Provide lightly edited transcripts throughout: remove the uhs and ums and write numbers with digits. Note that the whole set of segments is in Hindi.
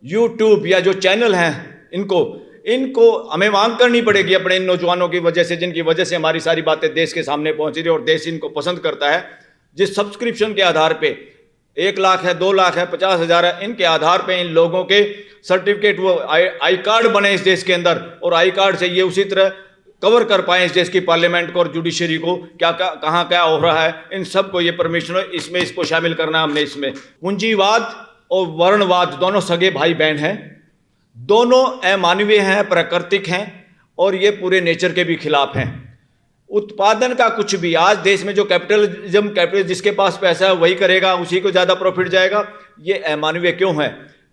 यूट्यूब या जो चैनल हैं इनको हमें मांग करनी पड़ेगी अपने इन नौजवानों की वजह से, जिनकी वजह से हमारी सारी बातें देश के सामने पहुंच रही है और देश इनको पसंद करता है। जिस सब्सक्रिप्शन के आधार पे 1 लाख है, 2 लाख है, 50,000 है, इनके आधार पे इन लोगों के सर्टिफिकेट वो आई कार्ड बने इस देश के अंदर, और आई कार्ड से ये उसी तरह कवर कर पाए इस देश की पार्लियामेंट को और जुडिशरी को, क्या कहाँ क्या हो रहा है, इन सबको ये परमिशन इसमें इसको शामिल करना हमने। इसमें पूंजीवाद और वर्णवाद दोनों सगे भाई बहन हैं, दोनों अमानवीय हैं, प्राकृतिक हैं, और ये पूरे नेचर के भी खिलाफ हैं। उत्पादन का कुछ भी आज देश में जो कैपिटलिज्म जिसके पास पैसा है वही करेगा, उसी को ज़्यादा प्रॉफिट जाएगा, ये अमानवीय क्यों है?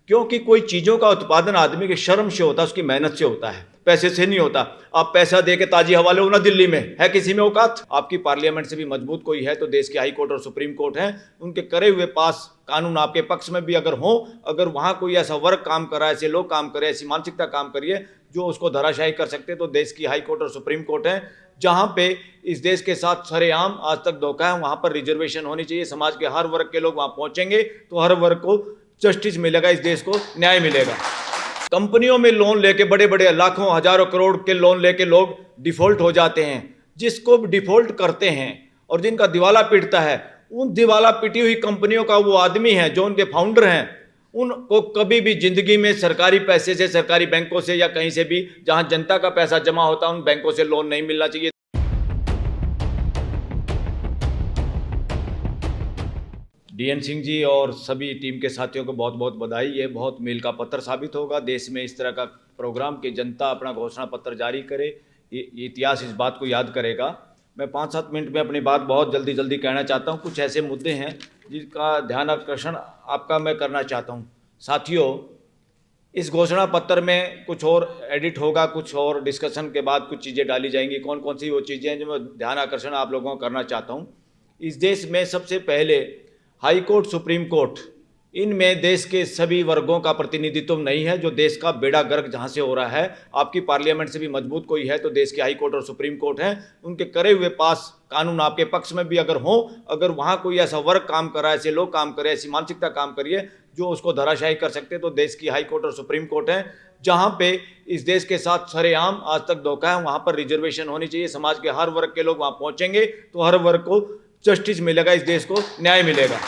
क्योंकि कोई चीज़ों का उत्पादन आदमी के श्रम से होता है, उसकी मेहनत से होता है, पैसे से नहीं होता। आप पैसा दे के ताजी हवाले हो ना, दिल्ली में है किसी में औकात? आपकी पार्लियामेंट से भी मजबूत कोई है तो देश के हाई कोर्ट और सुप्रीम कोर्ट हैं, उनके करे हुए पास कानून आपके पक्ष में भी अगर हो, अगर वहाँ कोई ऐसा वर्ग काम कर रहा है, ऐसे लोग काम कर रहे हैं, ऐसी मानसिकता काम करिए जो उसको धराशायी कर सकते, तो देश की हाई कोर्ट और सुप्रीम कोर्ट है। जहाँ पे इस देश के साथ सरेआम आज तक धोखा है, वहाँ पर रिजर्वेशन होनी चाहिए, समाज के हर वर्ग के लोग वहाँ पहुँचेंगे तो हर वर्ग को जस्टिस मिलेगा, इस देश को न्याय मिलेगा। कंपनियों में लोन लेके बड़े बड़े लाखों हजारों करोड़ के लोन लेके लोग डिफॉल्ट हो जाते हैं। जिसको डिफॉल्ट करते हैं और जिनका दिवाला पीटता है, उन दिवाला पीटी हुई कंपनियों का वो आदमी है जो उनके फाउंडर हैं, उनको कभी भी जिंदगी में सरकारी पैसे से, सरकारी बैंकों से या कहीं से भी जहां जनता का पैसा जमा होता है, उन बैंकों से लोन नहीं मिलना चाहिए। डीएन सिंह जी और सभी टीम के साथियों को बहुत बहुत बधाई। ये बहुत मील का पत्थर साबित होगा देश में इस तरह का प्रोग्राम कि जनता अपना घोषणा पत्र जारी करे, ये इतिहास इस बात को याद करेगा। मैं 5-7 मिनट में अपनी बात बहुत जल्दी कहना चाहता हूँ। कुछ ऐसे मुद्दे हैं जिसका ध्यान आकर्षण आपका मैं करना चाहता हूँ। साथियों, इस घोषणा पत्र में कुछ और एडिट होगा, कुछ और डिस्कशन के बाद कुछ चीज़ें डाली जाएंगी। कौन कौन सी वो चीज़ें हैं जो मैं ध्यान आकर्षण आप लोगों को करना चाहता हूँ। इस देश में सबसे पहले हाई कोर्ट, सुप्रीम कोर्ट, इनमें देश के सभी वर्गों का प्रतिनिधित्व नहीं है। जो देश का बेड़ा गर्क जहाँ से हो रहा है, आपकी पार्लियामेंट से भी मजबूत कोई है तो देश के हाई कोर्ट और सुप्रीम कोर्ट हैं, उनके करे हुए पास कानून आपके पक्ष में भी अगर हो, अगर वहाँ कोई ऐसा वर्ग काम कर रहा है, ऐसे लोग काम कर रहे हैं, ऐसी मानसिकता काम करिए जो उसको धराशायी कर सकते, तो देश की हाई कोर्ट और सुप्रीम कोर्ट है। जहाँ पे इस देश के साथ सरेआम आज तक धोखा है, वहाँ पर रिजर्वेशन होनी चाहिए, समाज के हर वर्ग के लोग वहाँ पहुँचेंगे तो हर वर्ग को जस्टिस मिलेगा, इस देश को न्याय मिलेगा।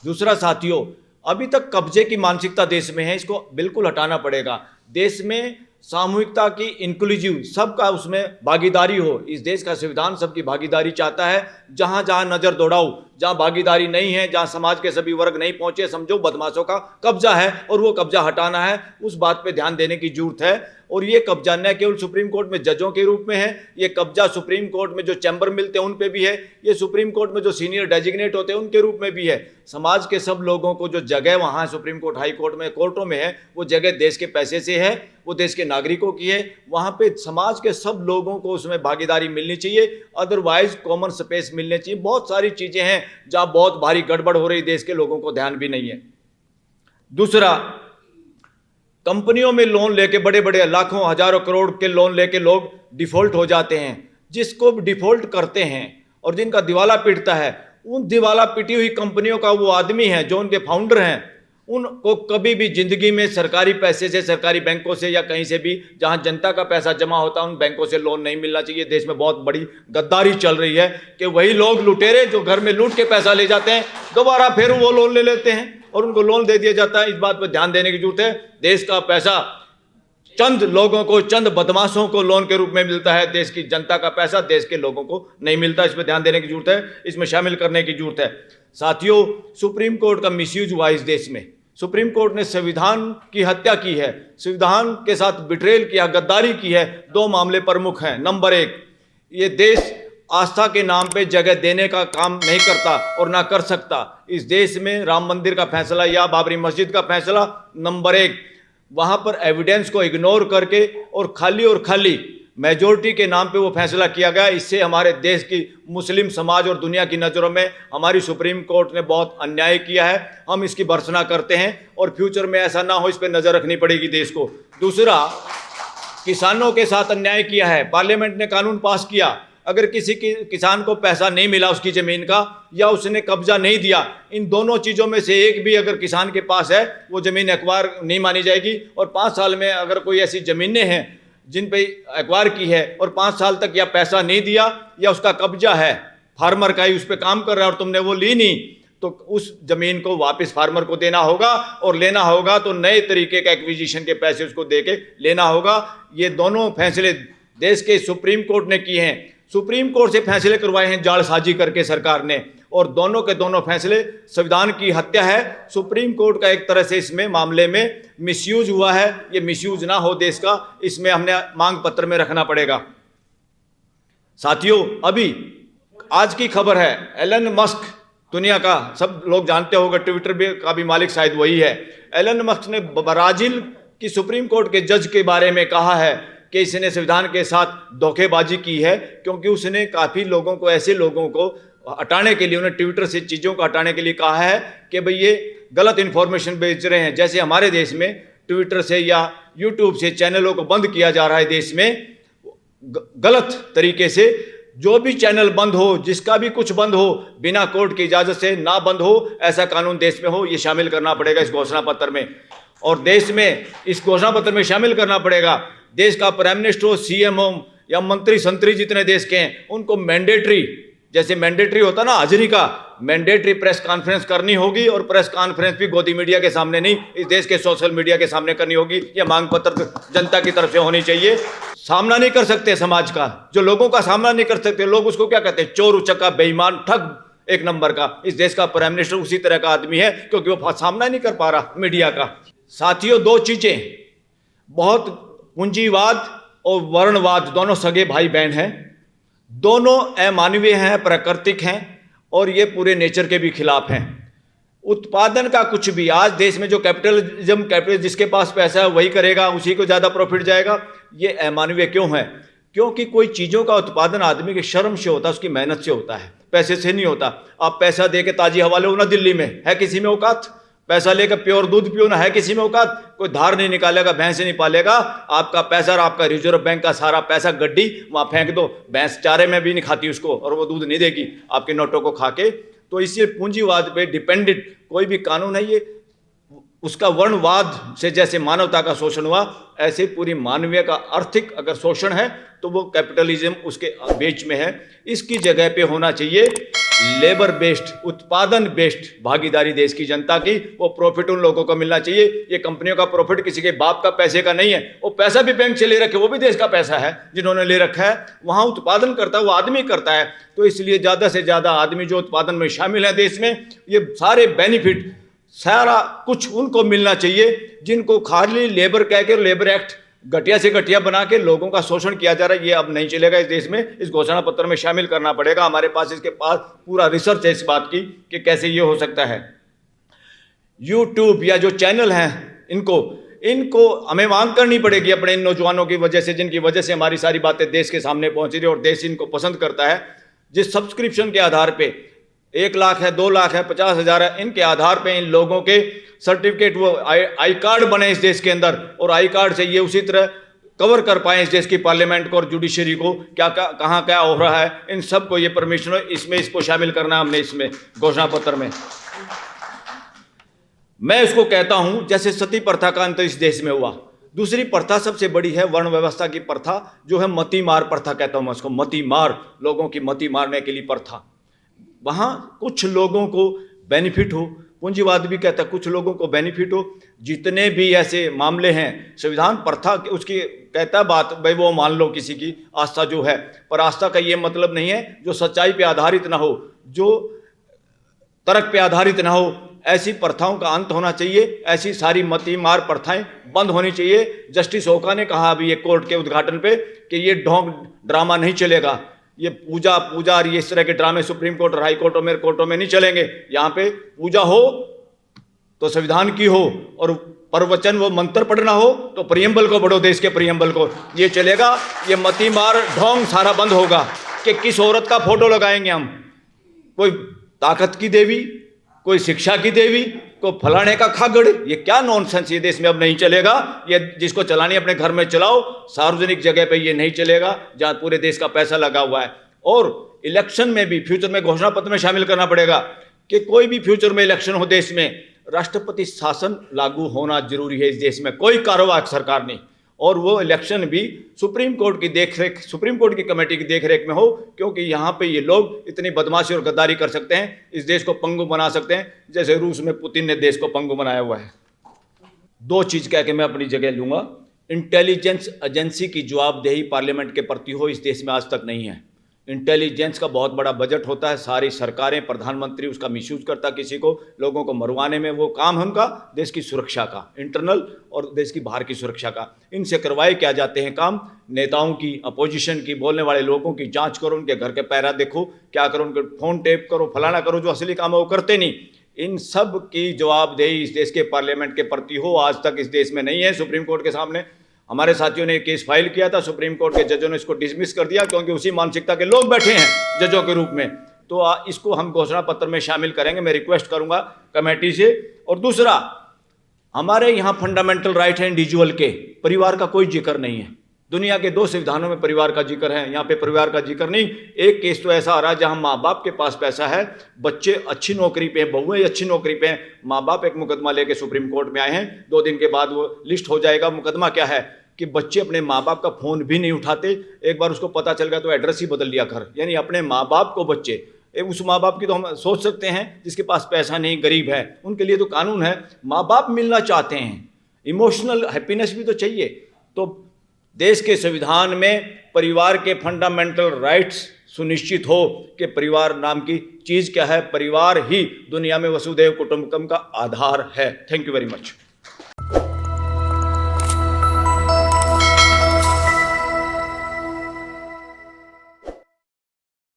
दूसरा साथियों, अभी तक कब्जे की मानसिकता देश में है, इसको बिल्कुल हटाना पड़ेगा। देश में सामूहिकता की, इंक्लूसिव, सबका उसमें भागीदारी हो। इस देश का संविधान सबकी भागीदारी चाहता है। जहाँ जहाँ नज़र दौड़ाओ, जहाँ भागीदारी नहीं है, जहाँ समाज के सभी वर्ग नहीं पहुँचे, समझो बदमाशों का कब्जा है और वो कब्जा हटाना है। उस बात पे ध्यान देने की जरूरत है। और ये कब्जा न केवल सुप्रीम कोर्ट में जजों के रूप में है, ये कब्जा सुप्रीम कोर्ट में जो चैम्बर मिलते हैं उन पे भी है, ये सुप्रीम कोर्ट में जो सीनियर डेजिग्नेट होते हैं उनके रूप में भी है। समाज के सब लोगों को जो जगह वहाँ सुप्रीम कोर्ट, हाई कोर्ट में, कोर्टों में है, वो जगह देश के पैसे से है, वो देश के नागरिकों की है। वहाँ पे समाज के सब लोगों को उसमें भागीदारी मिलनी चाहिए, अदरवाइज कॉमन स्पेस मिलने चाहिए। बहुत सारी चीज़ें हैं जहाँ बहुत भारी गड़बड़ हो रही, देश के लोगों को ध्यान भी नहीं है। दूसरा, कंपनियों में लोन लेके बड़े बड़े लाखों हजारों करोड़ के लोन लेके लोग डिफॉल्ट हो जाते हैं। जिसको डिफॉल्ट करते हैं और जिनका दिवाला पीटता है, उन दिवाला पीटी हुई कंपनियों का वो आदमी है जो उनके फाउंडर हैं, उनको कभी भी जिंदगी में सरकारी पैसे से, सरकारी बैंकों से या कहीं से भी जहां जनता का पैसा जमा होता है, उन बैंकों से लोन नहीं मिलना चाहिए। देश में बहुत बड़ी गद्दारी चल रही है कि वही लोग लुटेरे जो घर में लूट के पैसा ले जाते हैं, दोबारा फिर वो लोन ले लेते हैं और उनको लोन दे दिया जाता है। इस बात पर ध्यान देने की जरूरत है। देश का पैसा चंद लोगों को, चंद बदमाशों को लोन के रूप में मिलता है, देश की जनता का पैसा देश के लोगों को नहीं मिलता। इस पर ध्यान देने की जरूरत है, इसमें शामिल करने की जरूरत है। साथियों, सुप्रीम कोर्ट का मिसयूज हुआ इस देश में। सुप्रीम कोर्ट ने संविधान की हत्या की है, संविधान के साथ बिट्रेल किया, गद्दारी की है। 2 मामले प्रमुख हैं। नंबर 1, ये देश आस्था के नाम पे जगह देने का काम नहीं करता और ना कर सकता। इस देश में राम मंदिर का फैसला या बाबरी मस्जिद का फैसला, नंबर 1, वहाँ पर एविडेंस को इग्नोर करके और खाली मेजोरिटी के नाम पे वो फैसला किया गया। इससे हमारे देश की मुस्लिम समाज और दुनिया की नज़रों में हमारी सुप्रीम कोर्ट ने बहुत अन्याय किया है। हम इसकी भर्त्सना करते हैं और फ्यूचर में ऐसा ना हो, इस पर नज़र रखनी पड़ेगी देश को। दूसरा, किसानों के साथ अन्याय किया है। पार्लियामेंट ने कानून पास किया, अगर किसी किसान को पैसा नहीं मिला उसकी ज़मीन का, या उसने कब्जा नहीं दिया, इन दोनों चीज़ों में से एक भी अगर किसान के पास है, वो ज़मीन एक्वायर नहीं मानी जाएगी। और 5 साल में अगर कोई ऐसी ज़मीनें हैं जिन पे एक्वायर की है और 5 साल तक या पैसा नहीं दिया या उसका कब्जा है, फार्मर का ही उस पर काम कर रहा है और तुमने वो ली नहीं, तो उस ज़मीन को वापस फार्मर को देना होगा, और लेना होगा तो नए तरीके का एक्विजिशन के पैसे उसको दे के लेना होगा। ये दोनों फैसले देश के सुप्रीम कोर्ट ने किए हैं। सुप्रीम कोर्ट से फैसले करवाए हैं जालसाजी करके सरकार ने, और दोनों के दोनों फैसले संविधान की हत्या है। सुप्रीम कोर्ट का एक तरह से इसमें मामले में मिसयूज हुआ है। ये मिसयूज ना हो देश का, इसमें हमने मांग पत्र में रखना पड़ेगा। साथियों, अभी आज की खबर है, एलन मस्क, दुनिया का सब लोग जानते होंगे, ट्विटर का भी मालिक शायद वही है। एलन मस्क ने ब्राजील की सुप्रीम कोर्ट के जज के बारे में कहा है कि इसने संविधान के साथ धोखेबाजी की है, क्योंकि उसने काफ़ी लोगों को, ऐसे लोगों को हटाने के लिए, उन्हें ट्विटर से चीज़ों को हटाने के लिए कहा है कि भाई ये गलत इन्फॉर्मेशन बेच रहे हैं। जैसे हमारे देश में ट्विटर से या यूट्यूब से चैनलों को बंद किया जा रहा है देश में गलत तरीके से। जो भी चैनल बंद हो, जिसका भी कुछ बंद हो, बिना कोर्ट की इजाज़त से ना बंद हो, ऐसा कानून देश में हो, ये शामिल करना पड़ेगा इस घोषणा पत्र में। और देश में इस घोषणा पत्र में शामिल करना पड़ेगा, देश का प्राइम मिनिस्टर हो, सीएम हो या मंत्री संतरी जितने देश के हैं, उनको मैंडेटरी, जैसे मैंडेटरी होता ना हाजिरी का, मैंडेटरी प्रेस कॉन्फ्रेंस करनी होगी। और प्रेस कॉन्फ्रेंस भी गोदी मीडिया के सामने नहीं, इस देश के सोशल मीडिया के सामने करनी होगी। यह मांग पत्र जनता की तरफ से होनी चाहिए। सामना नहीं कर सकते समाज का, जो लोगों का सामना नहीं कर सकते, लोग उसको क्या कहते हैं, चोर, उचक्का, बेईमान, ठग एक नंबर का। इस देश का प्राइम मिनिस्टर उसी तरह का आदमी है, क्योंकि वो सामना नहीं कर पा रहा मीडिया का। साथियों, दो चीजें बहुत, पूंजीवाद और वर्णवाद, दोनों सगे भाई बहन हैं, दोनों अमानवीय हैं, प्राकृतिक हैं, और ये पूरे नेचर के भी खिलाफ हैं। उत्पादन का कुछ भी, आज देश में जो कैपिटलिज्म, जिसके पास पैसा है वही करेगा, उसी को ज़्यादा प्रॉफिट जाएगा, ये अमानवीय क्यों है? क्योंकि कोई चीज़ों का उत्पादन आदमी के श्रम से होता है, उसकी मेहनत से होता है, पैसे से नहीं होता। आप पैसा दे के ताजी हवा लो ना, दिल्ली में है किसी में औकात? पैसा लेकर प्योर दूध पियो ना, है किसी में औकात? कोई धार नहीं निकालेगा, भैंस नहीं पालेगा। आपका पैसा और आपका रिजर्व बैंक का सारा पैसा गड्डी वहाँ फेंक दो, भैंस चारे में भी नहीं खाती उसको, और वो दूध नहीं देगी आपके नोटों को खा के। तो इसलिए पूंजीवाद पे डिपेंडेंट कोई भी कानून है, ये उसका वर्णवाद से जैसे मानवता का शोषण हुआ, ऐसे पूरी मानवीय का आर्थिक अगर शोषण है तो वो कैपिटलिज्म उसके बीच में है। इसकी जगह पे होना चाहिए लेबर बेस्ड, उत्पादन बेस्ड भागीदारी देश की जनता की। वो प्रॉफिट उन लोगों को मिलना चाहिए। ये कंपनियों का प्रॉफिट किसी के बाप का पैसे का नहीं है, वो पैसा भी बैंक से ले रखे, वो भी देश का पैसा है जिन्होंने ले रखा है। वहाँ उत्पादन करता है वो आदमी करता है। तो इसलिए ज़्यादा से ज़्यादा आदमी जो उत्पादन में शामिल है देश में, ये सारे बेनिफिट सारा कुछ उनको मिलना चाहिए, जिनको खाली लेबर कह के, लेबर एक्ट घटिया से घटिया बना के लोगों का शोषण किया जा रहा है। ये अब नहीं चलेगा इस देश में। इस घोषणा पत्र में शामिल करना पड़ेगा। हमारे पास इसके पास पूरा रिसर्च है इस बात की कि कैसे ये हो सकता है। यूट्यूब या जो चैनल हैं, इनको हमें मांग करनी पड़ेगी अपने इन नौजवानों की वजह से, जिनकी वजह से हमारी सारी बातें देश के सामने पहुंच रही है और देश इनको पसंद करता है। जिस सब्सक्रिप्शन के आधार पे 1 लाख है, 2 लाख है, 50,000 है, इनके आधार पे इन लोगों के सर्टिफिकेट, वो आई कार्ड बने इस देश के अंदर, और आई कार्ड से ये उसी तरह कवर कर पाए इस देश की पार्लियामेंट को और जुडिशरी को, क्या कहाँ क्या हो रहा है, इन सब को ये परमिशन हो। इसमें इसको शामिल करना हमने इसमें घोषणा पत्र में। मैं इसको कहता हूं जैसे सती प्रथा का अंत इस देश में हुआ। दूसरी प्रथा सबसे बड़ी है वर्ण व्यवस्था की प्रथा, जो है मती मार प्रथा कहता हूं मैं उसको। मती मार, लोगों की मती मारने के लिए प्रथा। वहाँ कुछ लोगों को बेनिफिट हो, पूंजीवाद भी कहता है कुछ लोगों को बेनिफिट हो। जितने भी ऐसे मामले हैं, संविधान प्रथा उसकी कहता बात, भाई वो मान लो किसी की आस्था जो है, पर आस्था का ये मतलब नहीं है जो सच्चाई पे आधारित ना हो, जो तर्क पे आधारित ना हो। ऐसी प्रथाओं का अंत होना चाहिए। ऐसी सारी मती मार प्रथाएं बंद होनी चाहिए। जस्टिस ओका ने कहा अभी ये कोर्ट के उद्घाटन पे कि ये ढोंग ड्रामा नहीं चलेगा। ये पूजा और ये इस तरह के ड्रामे सुप्रीम कोर्ट और हाई कोर्टों में, कोर्टों में नहीं चलेंगे। यहाँ पे पूजा हो तो संविधान की हो, और प्रवचन वो मंत्र पढ़ना हो तो प्रियम्बल को पढ़ो, देश के प्रियम्बल को, ये चलेगा। ये मती मार ढोंग सारा बंद होगा कि किस औरत का फोटो लगाएंगे हम, कोई ताकत की देवी, कोई शिक्षा की देवी, को फलाने का खागड़। ये क्या नॉनसेंस, ये देश में अब नहीं चलेगा। ये जिसको चलानी अपने घर में चलाओ, सार्वजनिक जगह पे ये नहीं चलेगा जहाँ पूरे देश का पैसा लगा हुआ है। और इलेक्शन में भी फ्यूचर में घोषणा पत्र में शामिल करना पड़ेगा कि कोई भी फ्यूचर में इलेक्शन हो देश में, राष्ट्रपति शासन लागू होना जरूरी है इस देश में, कोई कार्यवाहक सरकार नहीं। और वो इलेक्शन भी सुप्रीम कोर्ट की देखरेख, सुप्रीम कोर्ट की कमेटी की देखरेख में हो, क्योंकि यहाँ पे ये लोग इतनी बदमाशी और गद्दारी कर सकते हैं, इस देश को पंगु बना सकते हैं, जैसे रूस में पुतिन ने देश को पंगु बनाया हुआ है। दो चीज कह के मैं अपनी जगह लूंगा। इंटेलिजेंस एजेंसी की जवाबदेही पार्लियामेंट के प्रति हो, इस देश में आज तक नहीं है। इंटेलिजेंस का बहुत बड़ा बजट होता है, सारी सरकारें, प्रधानमंत्री उसका मिसयूज करता, किसी को, लोगों को मरवाने में। वो काम है उनका देश की सुरक्षा का, इंटरनल और देश की बाहर की सुरक्षा का। इनसे करवाए क्या जाते हैं काम, नेताओं की, अपोजिशन की, बोलने वाले लोगों की जांच करो, उनके घर के पैरा देखो, क्या करो, उनके फोन टेप करो, फलाना करो, जो असली काम है वो करते नहीं। इन सब की जवाबदेही इस देश के पार्लियामेंट के प्रति हो, आज तक इस देश में नहीं है। सुप्रीम कोर्ट के सामने हमारे साथियों ने केस फाइल किया था, सुप्रीम कोर्ट के जजों ने इसको डिसमिस कर दिया, क्योंकि उसी मानसिकता के लोग बैठे हैं जजों के रूप में। तो इसको हम घोषणा पत्र में शामिल करेंगे, मैं रिक्वेस्ट करूंगा कमेटी से। और दूसरा, हमारे यहाँ फंडामेंटल राइट है इंडिविजुअल के, परिवार का कोई जिक्र नहीं है। दुनिया के 2 संविधानों में परिवार का जिक्र है, यहाँ पे परिवार का जिक्र नहीं। एक केस तो ऐसा आ रहा है जहाँ माँ बाप के पास पैसा है, बच्चे अच्छी नौकरी पे हैं, बहुएं अच्छी नौकरी पे हैं, माँ बाप एक मुकदमा लेके सुप्रीम कोर्ट में आए हैं, 2 दिन के बाद वो लिस्ट हो जाएगा। मुकदमा क्या है कि बच्चे अपने माँ बाप का फोन भी नहीं उठाते, एक बार उसको पता चल गया तो एड्रेस ही बदल लिया घर। यानी अपने माँ बाप को बच्चे, उस माँ बाप की तो हम सोच सकते हैं जिसके पास पैसा नहीं, गरीब है, उनके लिए तो कानून है। माँ बाप मिलना चाहते हैं, इमोशनल हैप्पीनेस भी तो चाहिए। तो देश के संविधान में परिवार के फंडामेंटल राइट्स सुनिश्चित हो कि परिवार नाम की चीज क्या है, परिवार ही दुनिया में वसुधैव कुटुंबकम का आधार है। Thank you very much.